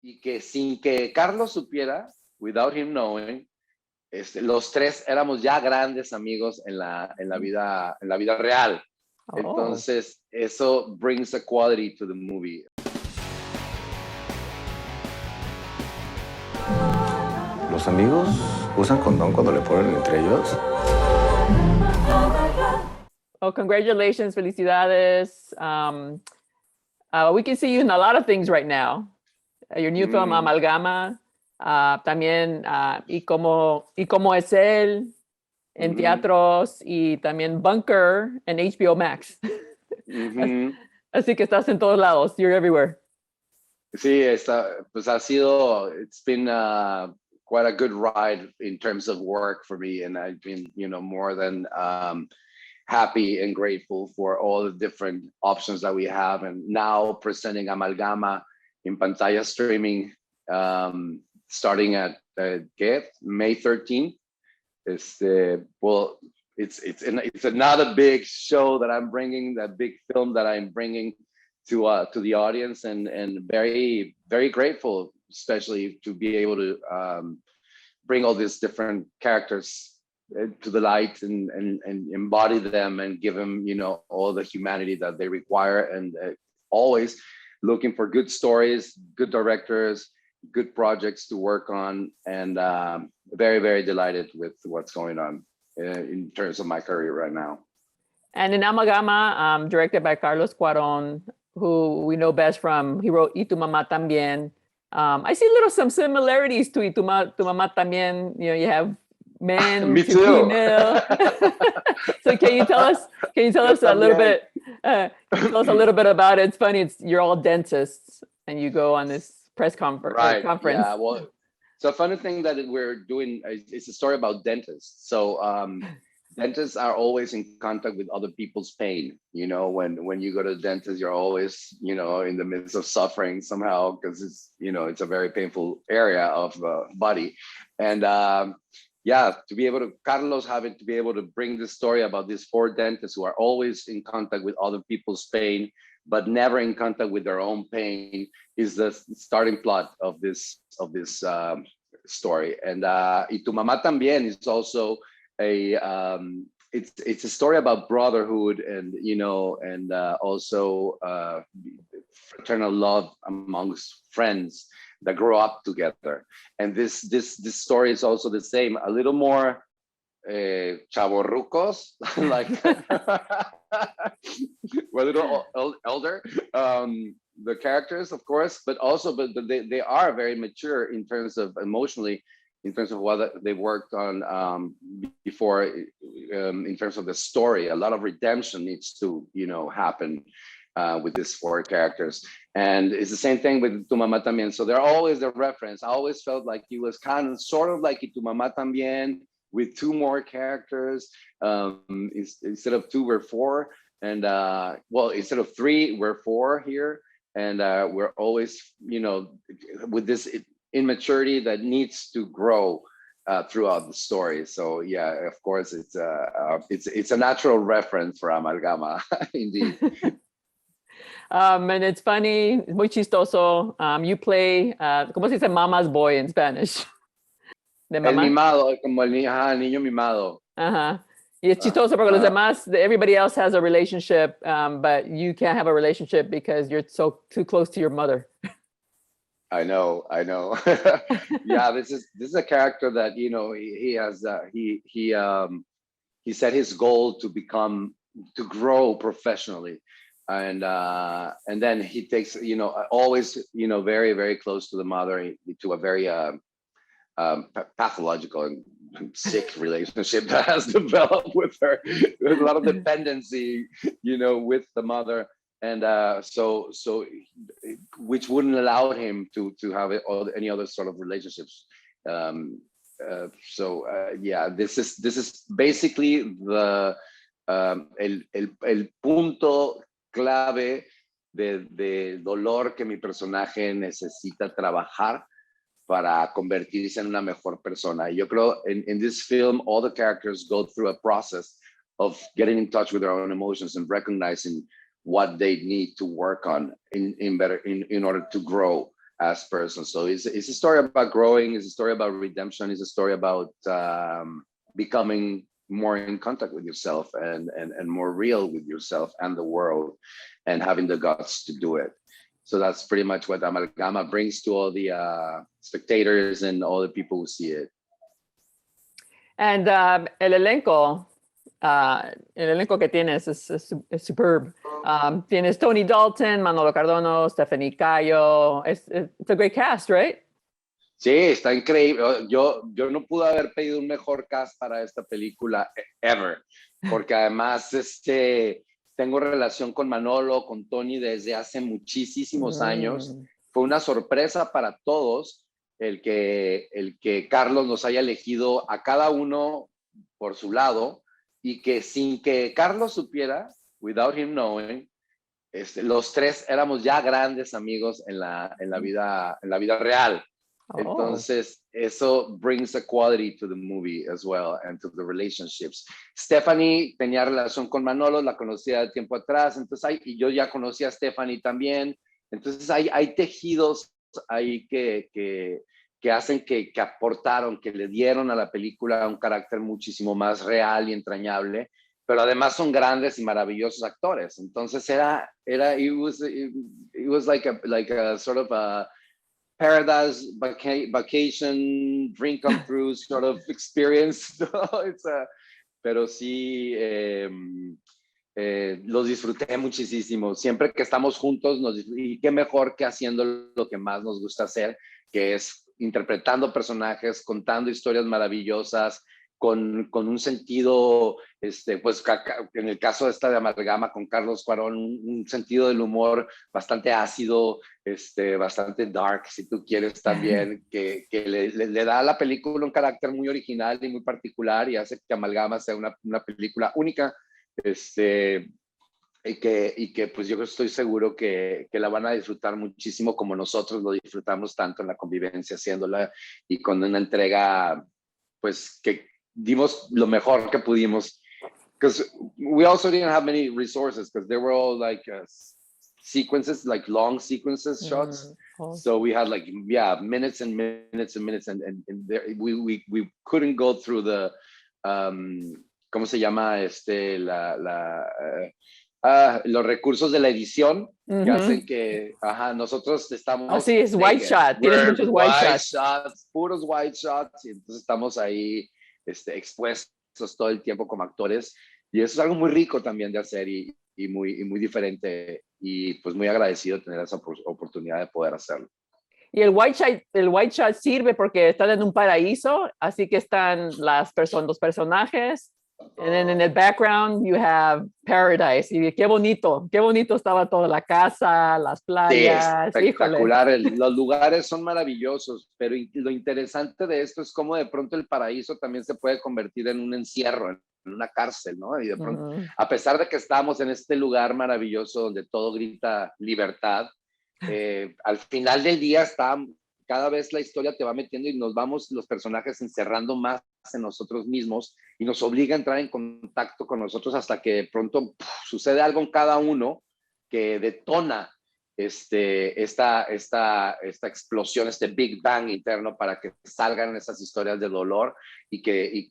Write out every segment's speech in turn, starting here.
y que sin que Carlos supiera, without him knowing, los tres éramos ya grandes amigos en la vida real. Entonces, eso brings a quality to the movie. ¿Los amigos usan condón cuando le ponen entre ellos? Oh, congratulations, felicidades. We can see you in a lot of things right now. Your new film, Amalgama. También, y cómo es él en teatros, y también Bunker en HBO Max. Así que estás en todos lados. You're everywhere. Sí, pues it's been quite a good ride in terms of work for me, and I've been, more than happy and grateful for all the different options that we have, and now presenting Amalgama in pantalla streaming, starting at May 13th. It's another big show that I'm bringing, that big film that I'm bringing to the audience, and very, very grateful, especially to be able to bring all these different characters to the light and embody them and give them, all the humanity that they require, and always looking for good stories, good directors, good projects to work on, and very, very delighted with what's going on in terms of my career right now. And in Amalgama, directed by Carlos Cuaron, who we know best from, he wrote Y Tu Mamá También. I see some similarities to Y Tu Mamá También. You have men Me to too. female. So can you tell us a little bit? Tell us a little bit about it. It's funny. You're all dentists, and you go on this press conference. Right. Yeah. Well, so a funny thing that we're doing is a story about dentists. So dentists are always in contact with other people's pain. When you go to the dentist, you're always, in the midst of suffering somehow, because it's a very painful area of the body. And to be able to, Carlos having to be able to bring this story about these 4 dentists who are always in contact with other people's pain, but never in contact with their own pain, is the starting plot of this story. And Y Tu Mamá También is also it's a story about brotherhood, and also fraternal love amongst friends that grow up together. And this story is also the same, a little more chavorrucos, like we're a little elder, the characters, of course, but they are very mature in terms of emotionally, in terms of what they worked on before, in terms of the story. A lot of redemption needs to happen with these 4 characters. And it's the same thing with Tu Mamá También. So they're always the reference. I always felt like he was sort of like Tu Mamá También, with 2 more characters. Instead of 2, we're 4. And instead of 3, we're 4 here. And we're always, with this immaturity that needs to grow throughout the story. So yeah, of course, it's a natural reference for Amalgama, indeed. And it's funny, muy chistoso. You play, ¿cómo se dice mama's boy in Spanish? El mimado, como el niño mimado. Y es chistoso porque los demás, everybody else has a relationship, but you can't have a relationship because you're too close to your mother. I know. Yeah, this is a character that he has he set his goal to grow professionally, and then he takes always very, very close to the mother, to a very pathological and sick relationship that has developed with her. There's a lot of dependency with the mother. And so which wouldn't allow him to have any other sort of relationships. This is basically the el punto clave de dolor que mi personaje necesita trabajar para convertirse en una mejor persona. Yo creo in this film, all the characters go through a process of getting in touch with their own emotions and recognizing what they need to work on in order to grow as persons. So it's a story about growing, it's a story about redemption, it's a story about becoming more in contact with yourself and more real with yourself and the world, and having the guts to do it. So that's pretty much what Amalgama brings to all the spectators and all the people who see it. And el elenco que tienes es superb. Tienes Tony Dalton, Manolo Cardona, Stephanie Cayo. It's a great cast, right? Sí, está increíble. Yo no pude haber pedido un mejor cast para esta película ever, porque además tengo relación con Manolo, con Tony desde hace muchísimos años. Fue una sorpresa para todos el que Carlos nos haya elegido a cada uno por su lado, y que sin que Carlos supiera, without him knowing, los tres éramos ya grandes amigos en la vida real. Entonces, eso brings a quality to the movie as well, and to the relationships. Stephanie tenía relación con Manolo, la conocía de tiempo atrás, entonces y yo ya conocía a Stephanie también. Entonces, hay tejidos ahí que hacen que aportaron, que le dieron a la película un carácter muchísimo más real y entrañable, pero además son grandes y maravillosos actores. Entonces, it was like a sort of a paradise vacation, dream come true sort of experience. Pero sí, los disfruté muchísimo. Siempre que estamos juntos, y qué mejor que haciendo lo que más nos gusta hacer, que es interpretando personajes, contando historias maravillosas, con un sentido, pues en el caso de Amalgama con Carlos Cuaron, un sentido del humor bastante ácido, bastante dark, si tú quieres también, que le da a la película un carácter muy original y muy particular, y hace que Amalgama sea una película única, y que pues yo estoy seguro que la van a disfrutar muchísimo como nosotros lo disfrutamos tanto en la convivencia haciéndola, y con una entrega pues que dimos lo mejor que pudimos, because we also didn't have many resources, because they were all like sequences, like long sequences shots. So we had like minutes and minutes and minutes, and there, we couldn't go through the ¿cómo se llama? Los recursos de la edición que hacen que nosotros estamos así es, white shot, tienes muchos white shots, puros white shots, y entonces estamos ahí expuestos todo el tiempo como actores, y eso es algo muy rico también de hacer, y muy diferente, y pues muy agradecido de tener esa oportunidad de poder hacerlo. Y el white shot sirve porque están en un paraíso, así que están los personajes, and then in the background you have paradise. Y qué bonito estaba toda la casa, las playas. Sí, espectacular. Los lugares son maravillosos, pero lo interesante de esto es cómo de pronto el paraíso también se puede convertir en un encierro, en una cárcel, ¿no? Y de pronto, a pesar de que estamos en este lugar maravilloso donde todo grita libertad, al final del día cada vez la historia te va metiendo y nos vamos los personajes encerrando más en nosotros mismos, y nos obliga a entrar en contacto con nosotros hasta que de pronto sucede algo en cada uno que detona esta explosión, este Big Bang interno, para que salgan esas historias de dolor, y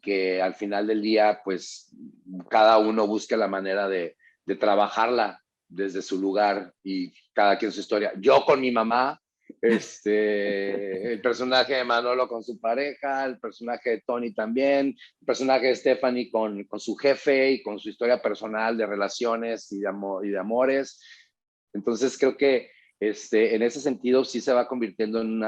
que al final del día pues cada uno busque la manera de trabajarla desde su lugar, y cada quien su historia. Yo con mi mamá, el personaje de Manolo con su pareja, el personaje de Tony también, el personaje de Stephanie con su jefe y con su historia personal de relaciones y de amores. Entonces creo que en ese sentido sí se va convirtiendo en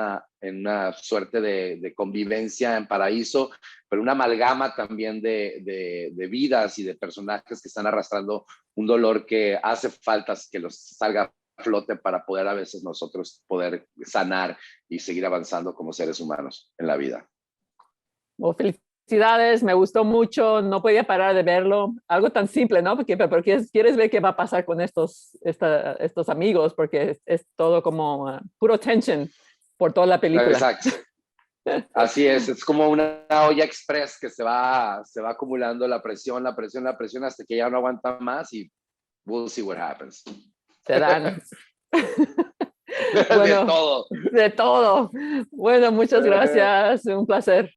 una suerte de convivencia en paraíso, pero una amalgama también de vidas y de personajes que están arrastrando un dolor que hace falta que los salga flote para poder a veces nosotros poder sanar y seguir avanzando como seres humanos en la vida. Well, felicidades, me gustó mucho, no podía parar de verlo. Algo tan simple, ¿no? Porque quieres ver qué va a pasar con estos amigos, porque es todo como puro tension por toda la película. Exacto. Así es como una olla express que se va acumulando la presión hasta que ya no aguanta más, y we'll see what happens. Se dan. De Bueno, todo. de todo. Bueno, muchas gracias. Un placer.